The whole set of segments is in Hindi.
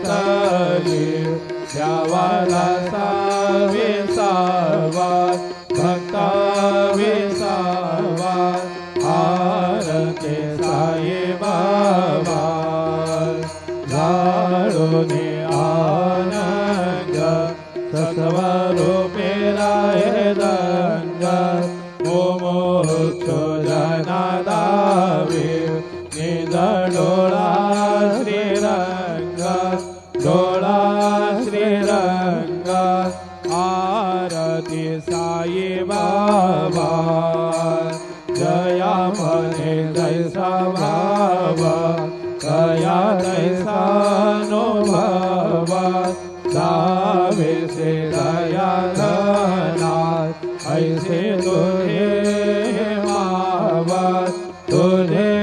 तगी द्यावाला विसावा भक्ता विसावा आरती साई बाबा झाडूने आनंद सत्वरूपे राहे दंग मोक्ष जनादावी निज डोळा श्रीरंग डोळा श्रीरंग आरती साई बाबा जया मने जैसा भावा कया तैसा अनुभव दावे से दया धनात ऐसे तुझे मावत तुझे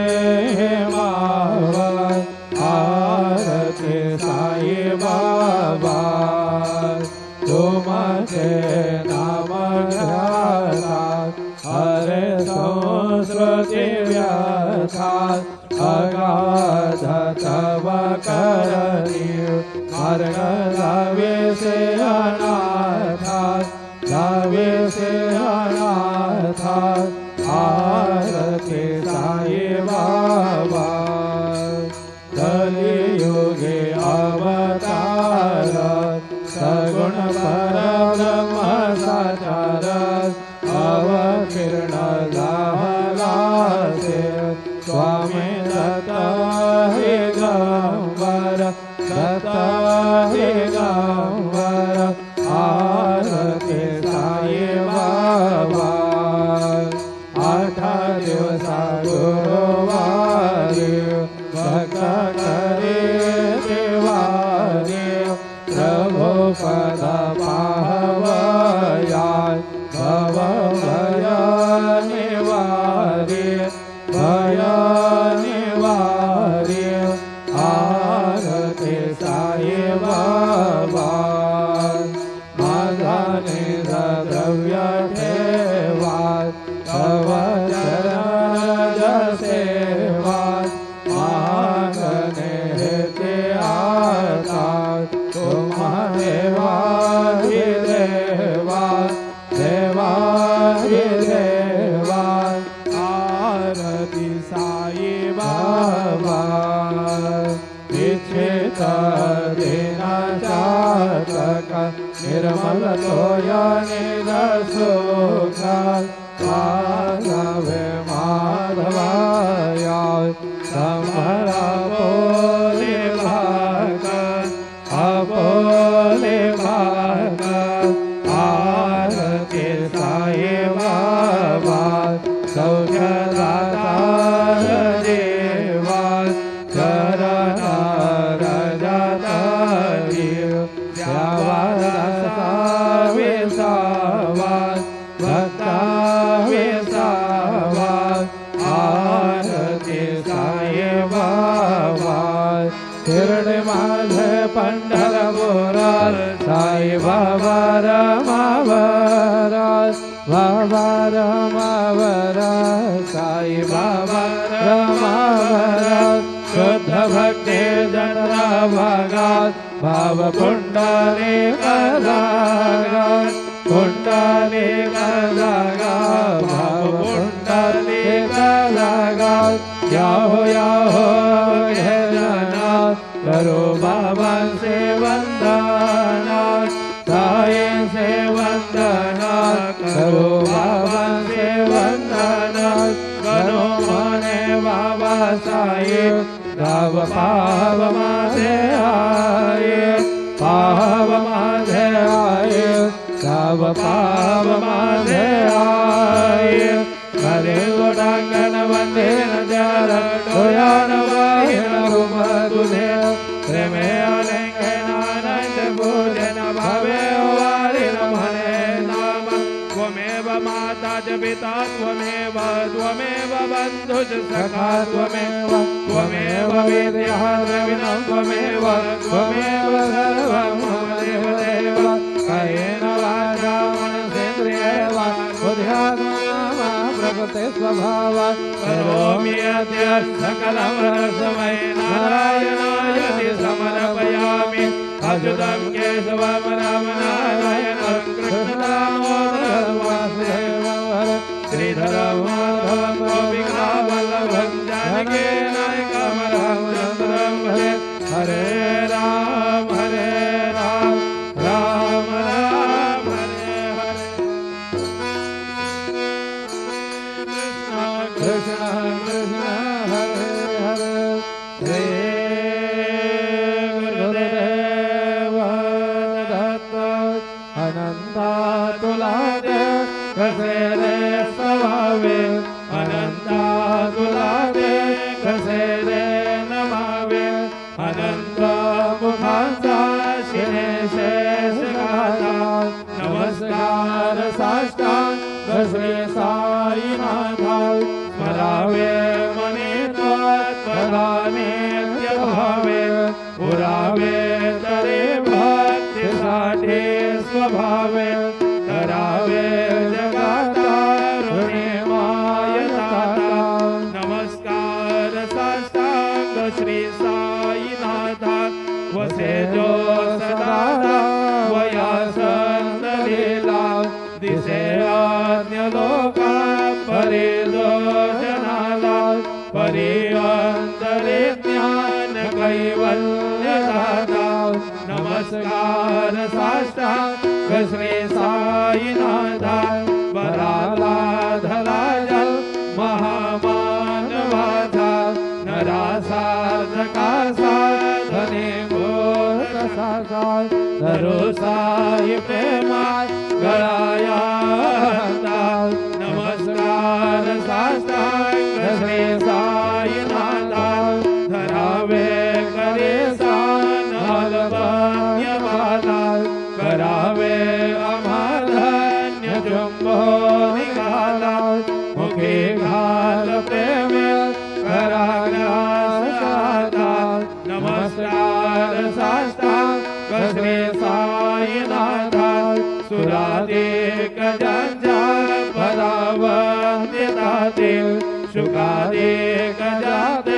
मावत आरती साई बाबा तुमचे नाम घ्यातात हरे संस्कृती व्यथात अगाध तव करणी मार्ग जावे से अनाथात जावे से अनाथात आरती साई बाबा कलियुगे अवतार सगुण परब्रह्म साचार अवतीर्ण झाला से स्वामी दत्त हे गंवर दत्त हे गंवर आरती साई बाबा आठा दिवसा गुरुवारी भक्त करे देवारी प्रभु पद पावया भव भय निवारी भय निवारी आरती साई बाबा माझा निज द्रव्य ठेवा भव चरण सेवा मागणे हेते आता तुम्हा देवा हि देवा देवा हि देवा आरती साई बाबा इच्छित दिनाचातक निर्मल तोयनिज सुख माधवे माधवाया समरा बोले भाग अपोले भाग आरती साई बाबा सौख्यदाता देवा चरण रजता द्यावा विसावा भक्ता विसावा आरती साई बाबा हिरणे माझे पंढरपूर साई बाबा रमावर बाबा रमावर साई बाबा रमावर शुद्ध भक्ती जनरा भागात भाव पुंडली जागा पुंडली जागा भाव पुंडली जागा याहो याहो हे जना करो बाबा से वंदना साई से वंदना करो बाबा से वंदना करो मने बाबा साई गाव पाव माझे आये पाव माझे आये गाव पाव माझे आये घरे गोडांगण वंदेन जर डोयान वाहिन रूप तुझे प्रेमे अलिंगन आनंद पूजन भावे वारिन म्हणे नाम त्वमेव माता च पिता त्वमेव त्वमेव बन्धुश्च सखा त्वमेव त्वमेव विद्या द्रविणं त्वमेव त्वमेव सर्वं मम देवदेव कायेन वाचा मनसेन्द्रियेण बुद्ध्यात्मना प्रकृते स्वभावात् करोमि अद्य सकलं परस्मै नारायणाय समर्पयामि। अच्युतं केशवं राम नारायणं कृष्णदामोदरं वासुदेवं श्रीधरं माधवं गोपिकावल्लभं जानकीनायकं रामचन्द्रं भजे हरे राम राम राम हरे हरे कृष्ण कृष्ण हरे हरे श्री गुरुदेव दत्त अनंता तुला दे कसे रे स्वभावे अनंता तुला दे कसे रे नमावे अनंत मुखांचा शिरे शेष गाता नमस्कार साष्टांग श्री साईनाथा स्मरावे मने त्वत्पदा नित्य भावे पुरावे तरे भक्तीसाठी स्वभावे करावे जगाता ऋणे मायताता नमस्कार साष्टांग श्री साईनाथा वसे जो सदा वया संतलीला दिसे अन्य लोका परे जो जनाला परे अंतरे ज्ञान कैवल्य दाता नमस्कार साष्टांग श्री साईनाथा वराला धला जल महामानवाचा नरासाधका साधने घोर साकार धरो साई प्रेमाय गळाया नमस्कार साष्टांग श्री साईनाथा धरावे करे सानलभ्यमाला करावे अमाधन्य जंबो निघाला मुखे घाल प्रेमे कराग्रासादा नमस्कार साष्टांग श्री साईनाथा सुरादिक जंजाल पदावंदितातील शुकादिक जाते